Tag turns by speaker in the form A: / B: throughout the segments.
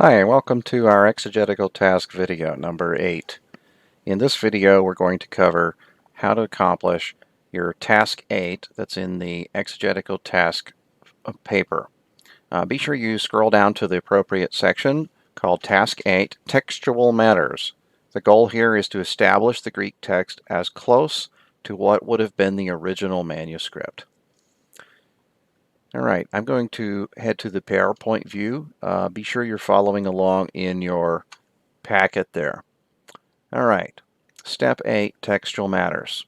A: Hi, and welcome to our Exegetical Task video number 8. In this video, we're going to cover how to accomplish your Task 8 that's in the Exegetical Task paper. Be sure you scroll down to the appropriate section called Task 8, Textual Matters. The goal here is to establish the Greek text as close to what would have been the original manuscript. All right, I'm going to head to the PowerPoint view. Be sure you're following along in your packet there. All right, Step 8, Textual Matters.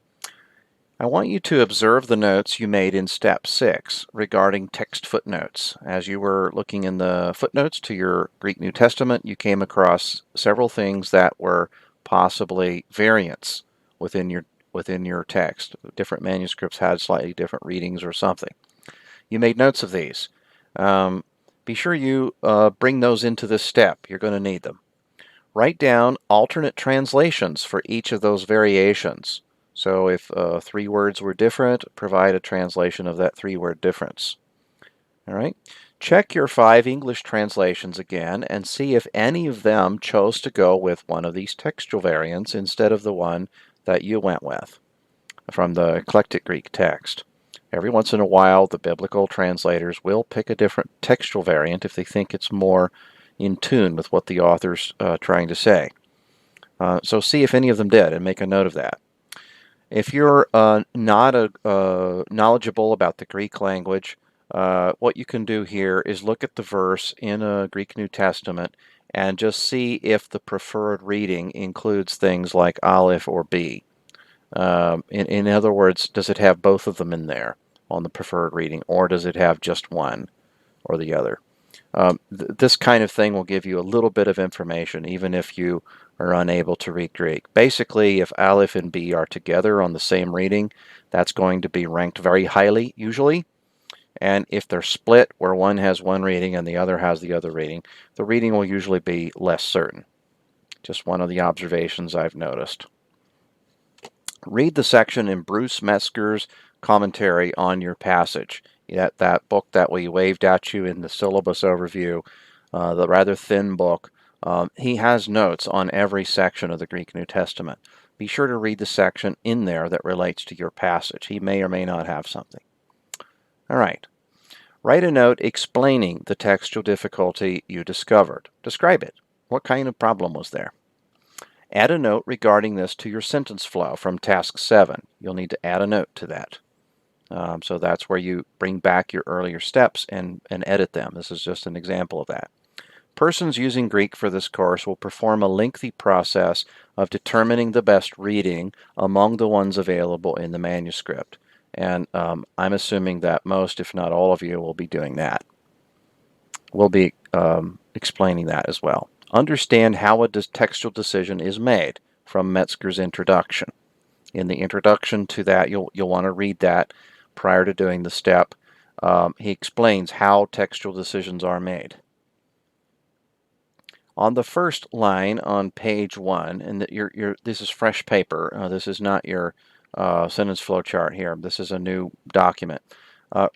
A: I want you to observe the notes you made in Step 6 regarding text footnotes. As you were looking in the footnotes to your Greek New Testament, you came across several things that were possibly variants within your text. Different manuscripts had slightly different readings or something. You made notes of these. Be sure you bring those into this step. You're going to need them. Write down alternate translations for each of those variations. So if 3 words were different, provide a translation of that 3-word difference. All right. Check your 5 English translations again and see if any of them chose to go with one of these textual variants instead of the one that you went with from the eclectic Greek text. Every once in a while, the biblical translators will pick a different textual variant if they think it's more in tune with what the author's trying to say. So see if any of them did and make a note of that. If you're not knowledgeable about the Greek language, what you can do here is look at the verse in a Greek New Testament and just see if the preferred reading includes things like Aleph or B. In other words, does it have both of them in there on the preferred reading, or does it have just one or the other? This kind of thing will give you a little bit of information, even if you are unable to read Greek. Basically, if Aleph and B are together on the same reading, that's going to be ranked very highly, usually. And if they're split, where one has one reading and the other has the other reading, the reading will usually be less certain. Just one of the observations I've noticed. Read the section in Bruce Metzger's commentary on your passage. That book that we waved at you in the syllabus overview, the rather thin book, he has notes on every section of the Greek New Testament. Be sure to read the section in there that relates to your passage. He may or may not have something. All right. Write a note explaining the textual difficulty you discovered. Describe it. What kind of problem was there? Add a note regarding this to your sentence flow from Task 7. You'll need to add a note to that. So that's where you bring back your earlier steps and edit them. This is just an example of that. Persons using Greek for this course will perform a lengthy process of determining the best reading among the ones available in the manuscript. And I'm assuming that most, if not all of you, will be doing that. We'll be explaining that as well. Understand how a textual decision is made from Metzger's introduction. In the introduction to that, you'll want to read that prior to doing the step. He explains how textual decisions are made. On the first line on page 1, and this is fresh paper. This is not your sentence flow chart here. This is a new document.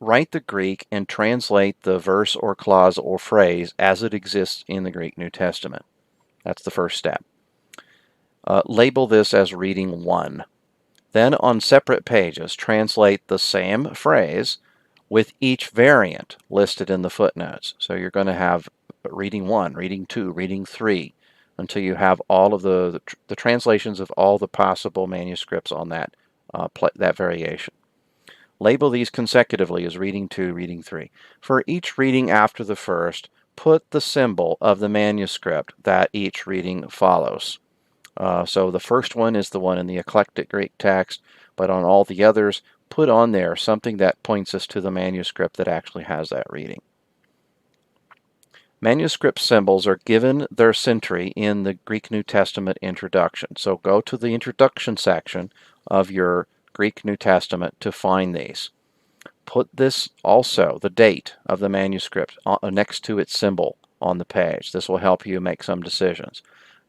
A: Write the Greek and translate the verse or clause or phrase as it exists in the Greek New Testament. That's the first step. Label this as reading 1. Then on separate pages, translate the same phrase with each variant listed in the footnotes. So you're going to have reading 1, reading 2, reading 3, until you have all of the translations of all the possible manuscripts on that variation. Label these consecutively as reading 2, reading 3. For each reading after the first, put the symbol of the manuscript that each reading follows. So the first one is the one in the eclectic Greek text, but on all the others, put on there something that points us to the manuscript that actually has that reading. Manuscript symbols are given their century in the Greek New Testament introduction. So go to the introduction section of your Greek New Testament to find these. Put this also, the date of the manuscript, next to its symbol on the page. This will help you make some decisions.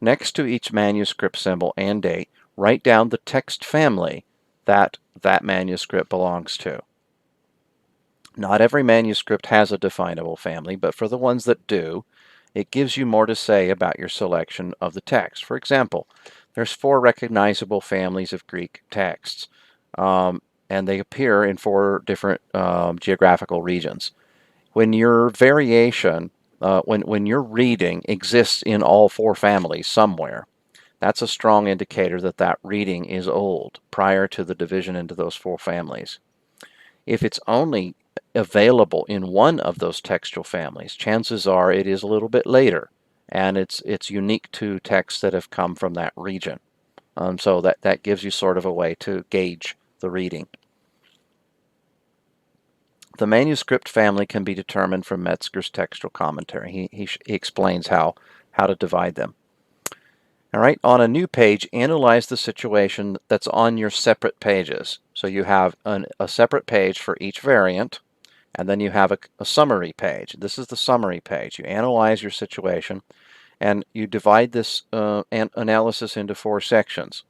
A: Next to each manuscript symbol and date, write down the text family that manuscript belongs to. Not every manuscript has a definable family, but for the ones that do, it gives you more to say about your selection of the text. For example, there's 4 recognizable families of Greek texts, and they appear in 4 different geographical regions. When your variation, when your reading exists in all 4 families somewhere, that's a strong indicator that that reading is old, prior to the division into those 4 families. If it's only available in one of those textual families, chances are it is a little bit later, and it's unique to texts that have come from that region. So that gives you sort of a way to gauge the reading. The manuscript family can be determined from Metzger's textual commentary. He explains how to divide them. All right, on a new page, analyze the situation that's on your separate pages. So you have a separate page for each variant, and then you have a summary page. This is the summary page. You analyze your situation, and you divide this analysis into 4 sections.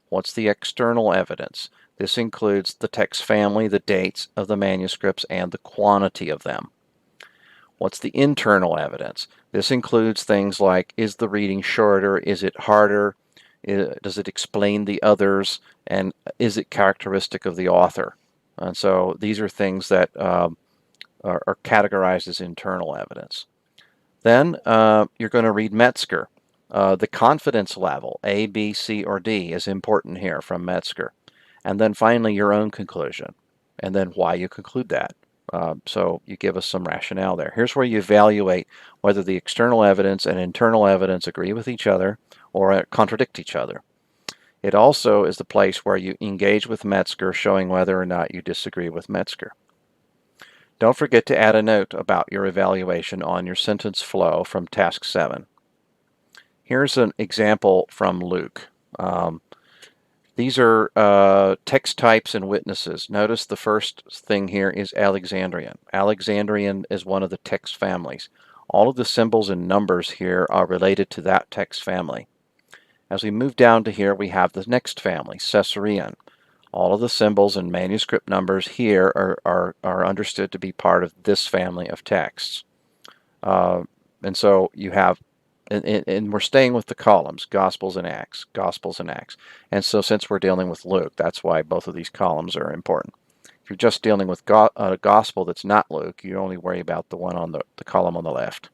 A: What's the external evidence? This includes the text family, the dates of the manuscripts, and the quantity of them. What's the internal evidence? This includes things like, is the reading shorter? Is it harder? Does it explain the others? And is it characteristic of the author? And so these are things that are categorized as internal evidence. Then you're going to read Metzger. The confidence level, A, B, C, or D, is important here from Metzger. And then finally, your own conclusion, and then why you conclude that. So you give us some rationale there. Here's where you evaluate whether the external evidence and internal evidence agree with each other or contradict each other. It also is the place where you engage with Metzger, showing whether or not you disagree with Metzger. Don't forget to add a note about your evaluation on your sentence flow from Task 7. Here's an example from Luke. These are text types and witnesses. Notice the first thing here is Alexandrian. Alexandrian is one of the text families. All of the symbols and numbers here are related to that text family. As we move down to here, we have the next family, Caesarean. All of the symbols and manuscript numbers here are understood to be part of this family of texts. And so you have, and we're staying with the columns, Gospels and Acts, Gospels and Acts. And so since we're dealing with Luke, that's why both of these columns are important. If you're just dealing with a Gospel that's not Luke, you only worry about the one on the column on the left.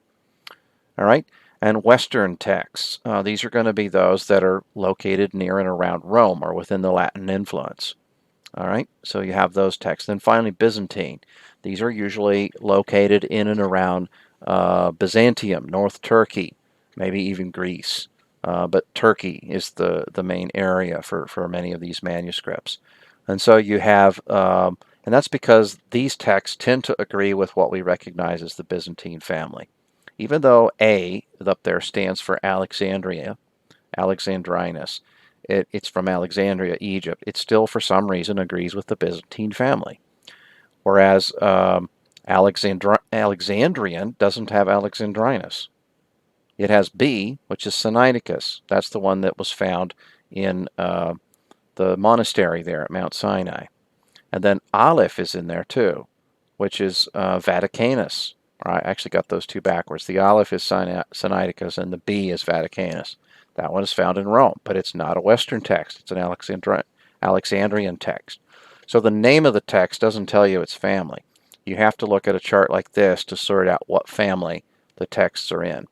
A: All right, and Western texts. These are going to be those that are located near and around Rome or within the Latin influence. All right, so you have those texts. Then finally, Byzantine. These are usually located in and around Byzantium, North Turkey, maybe even Greece. But Turkey is the main area for many of these manuscripts. And so you have, and that's because these texts tend to agree with what we recognize as the Byzantine family. Even though A up there stands for Alexandria, Alexandrinus, it's from Alexandria, Egypt, it still for some reason agrees with the Byzantine family. Whereas Alexandrian doesn't have Alexandrinus. It has B, which is Sinaiticus. That's the one that was found in the monastery there at Mount Sinai. And then Aleph is in there too, which is Vaticanus. I actually got those two backwards. The Aleph is Sinaiticus and the B is Vaticanus. That one is found in Rome, but it's not a Western text. It's an Alexandrian text. So the name of the text doesn't tell you its family. You have to look at a chart like this to sort out what family the texts are in.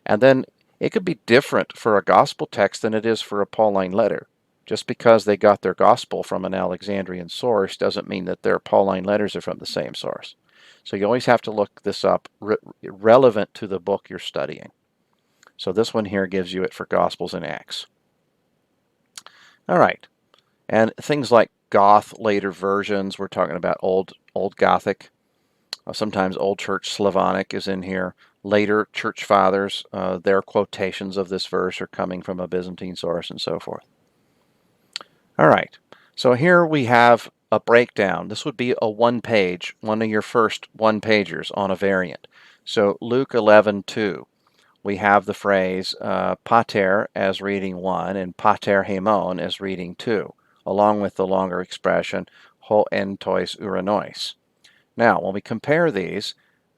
A: And then it could be different for a gospel text than it is for a Pauline letter. Just because they got their gospel from an Alexandrian source doesn't mean that their Pauline letters are from the same source. So you always have to look this up relevant to the book you're studying. So this one here gives you it for Gospels and Acts. All right. And things like Goth later versions, we're talking about Old Gothic. Sometimes Old Church Slavonic is in here. Later church fathers, their quotations of this verse are coming from a Byzantine source and so forth. All right, so here we have a breakdown. This would be a one-page, one of your first one-pagers on a variant. So Luke 11:2, we have the phrase pater as reading 1 and pater hemon as reading 2, along with the longer expression ho en tois uranois. Now, when we compare these,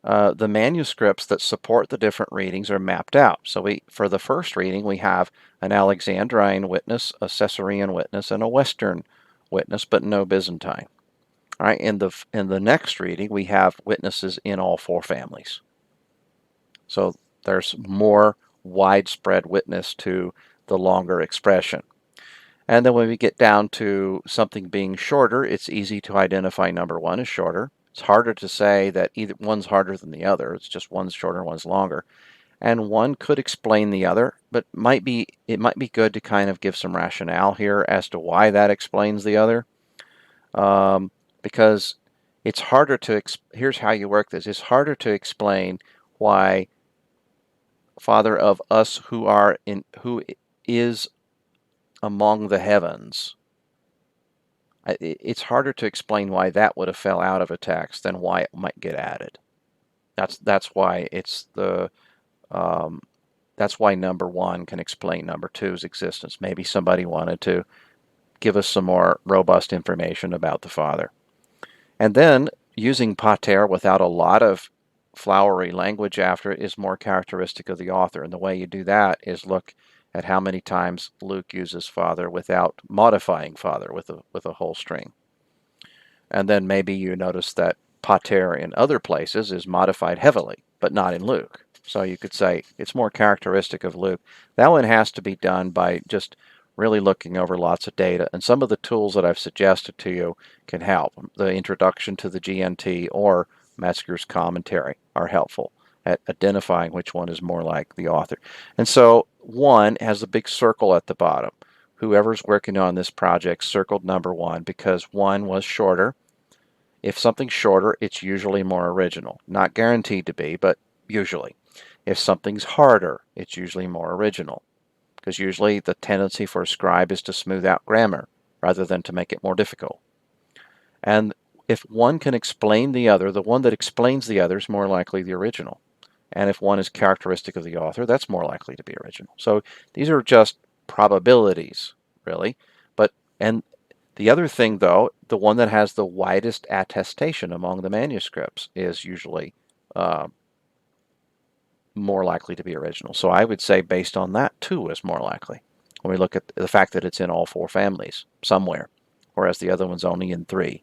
A: the manuscripts that support the different readings are mapped out. So for the first reading, we have an Alexandrine witness, a Caesarean witness, and a Western witness, but no Byzantine. All right, in the next reading, we have witnesses in all four families. So there's more widespread witness to the longer expression. And then when we get down to something being shorter, it's easy to identify number one is shorter. It's harder to say that either one's harder than the other. It's just one's shorter, one's longer. And one could explain the other, but it might be good to kind of give some rationale here as to why that explains the other. Because it's harder to, here's how you work this. It's harder to explain why Father of us who is among the heavens. It's harder to explain why that would have fell out of a text than why it might get added. That's why it's that's why number one can explain number two's existence. Maybe somebody wanted to give us some more robust information about the Father. And then using pater without a lot of flowery language after it is more characteristic of the author. And the way you do that is look at how many times Luke uses Father without modifying Father with a whole string. And then maybe you notice that pater in other places is modified heavily, but not in Luke. So you could say it's more characteristic of Luke. That one has to be done by just really looking over lots of data. And some of the tools that I've suggested to you can help. The introduction to the GNT or Metzger's commentary are helpful at identifying which one is more like the author. And so one has a big circle at the bottom. Whoever's working on this project circled number one because one was shorter. If something's shorter, it's usually more original. Not guaranteed to be, but usually. If something's harder, it's usually more original, because usually the tendency for a scribe is to smooth out grammar rather than to make it more difficult. And if one can explain the other, the one that explains the other is more likely the original. And if one is characteristic of the author, that's more likely to be original. So these are just probabilities, really. And the other thing, though, the one that has the widest attestation among the manuscripts is usually more likely to be original. So I would say based on that, 2 is more likely when we look at the fact that it's in all 4 families somewhere, whereas the other one's only in 3.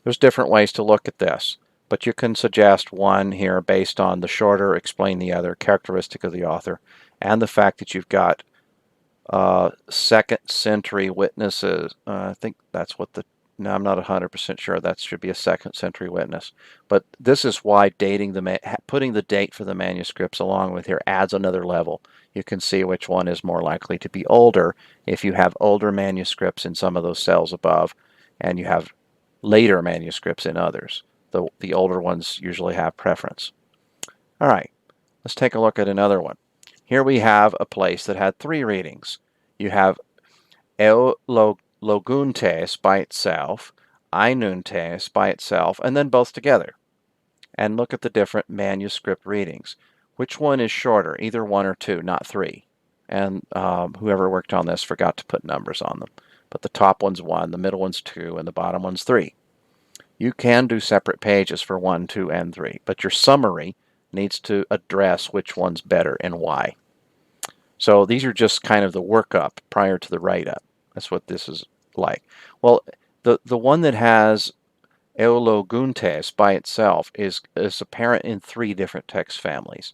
A: There's different ways to look at this, but you can suggest one here based on the shorter, explain the other, characteristic of the author, and the fact that you've got second century witnesses. I think that's what no, I'm not 100% sure. That should be a second century witness. But this is why putting the date for the manuscripts along with here adds another level. You can see which one is more likely to be older if you have older manuscripts in some of those cells above, and you have later manuscripts in others. The older ones usually have preference. All right, let's take a look at another one. Here we have a place that had 3 readings. You have Loguntes by itself, Ainuntes by itself, and then both together. And look at the different manuscript readings. Which one is shorter? Either 1 or 2, not 3. And whoever worked on this forgot to put numbers on them. But the top one's 1, the middle one's 2, and the bottom one's 3. You can do separate pages for 1, 2, and 3, but your summary needs to address which one's better and why. So these are just kind of the workup prior to the write-up. That's what this is like. Well, the one that has Euloguntes by itself is apparent in 3 different text families.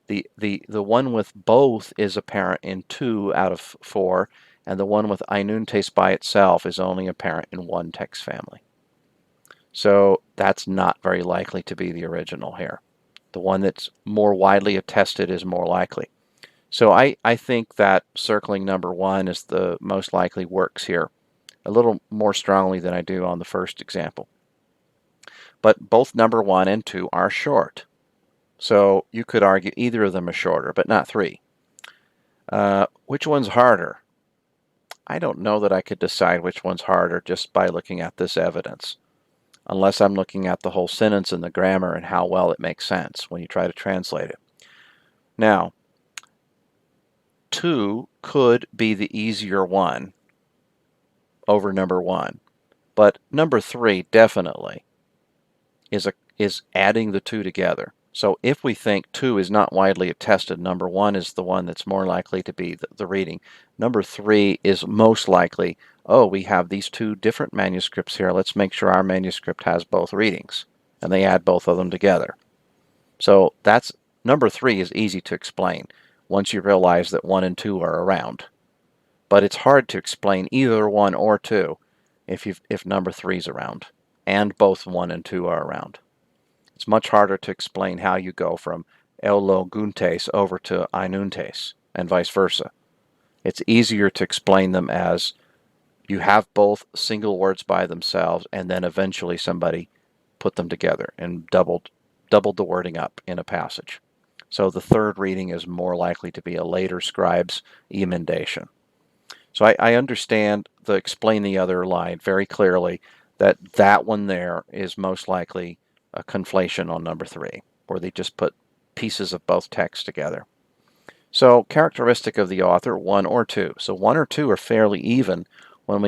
A: The one with both is apparent in 2 out of 4, and the one with Ainuntes by itself is only apparent in 1 text family. So that's not very likely to be the original here. The one that's more widely attested is more likely. So I think that circling number 1 is the most likely works here, a little more strongly than I do on the first example. But both number 1 and 2 are short. So you could argue either of them is shorter, but not 3. Which one's harder? I don't know that I could decide which one's harder just by looking at this evidence, unless I'm looking at the whole sentence and the grammar and how well it makes sense when you try to translate it. Now, 2 could be the easier one over number 1, but number 3 definitely is adding the two together. So if we think 2 is not widely attested, number 1 is the one that's more likely to be the reading. Number 3 is most likely, oh, we have these two different manuscripts here. Let's make sure our manuscript has both readings. And they add both of them together. So that's number 3 is easy to explain once you realize that 1 and 2 are around. But it's hard to explain either 1 or 2 if number 3 is around and both 1 and 2 are around. It's much harder to explain how you go from euloguntes over to einuntes and vice versa. It's easier to explain them as you have both single words by themselves and then eventually somebody put them together and doubled the wording up in a passage. So the third reading is more likely to be a later scribe's emendation. So I understand the explain the other line very clearly, that one there is most likely a conflation on number 3, where they just put pieces of both texts together. So characteristic of the author, 1 or 2. So 1 or 2 are fairly even when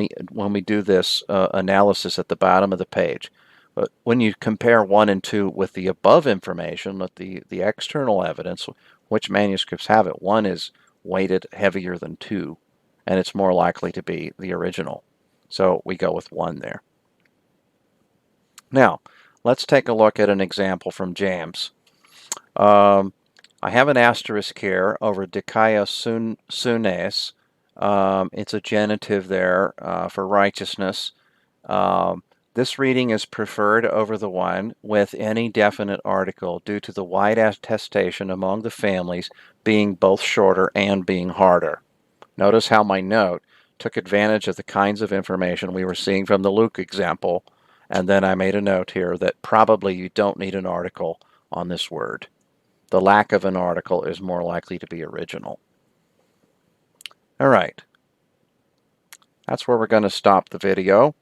A: we do this analysis at the bottom of the page. But when you compare 1 and 2 with the above information, with the external evidence, which manuscripts have it, 1 is weighted heavier than 2, and it's more likely to be the original. So we go with 1 there. Now, let's take a look at an example from James. I have an asterisk here over dikaia sunes. It's a genitive there for righteousness. This reading is preferred over the one with any definite article due to the wide attestation among the families being both shorter and being harder. Notice how my note took advantage of the kinds of information we were seeing from the Luke example, and then I made a note here that probably you don't need an article on this word. The lack of an article is more likely to be original. All right. That's where we're going to stop the video.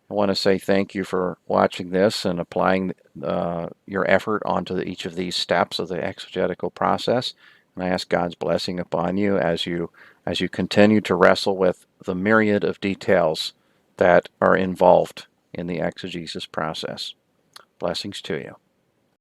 A: I want to say thank you for watching this and applying your effort onto each of these steps of the exegetical process. And I ask God's blessing upon you as you continue to wrestle with the myriad of details that are involved in the exegesis process. Blessings to you.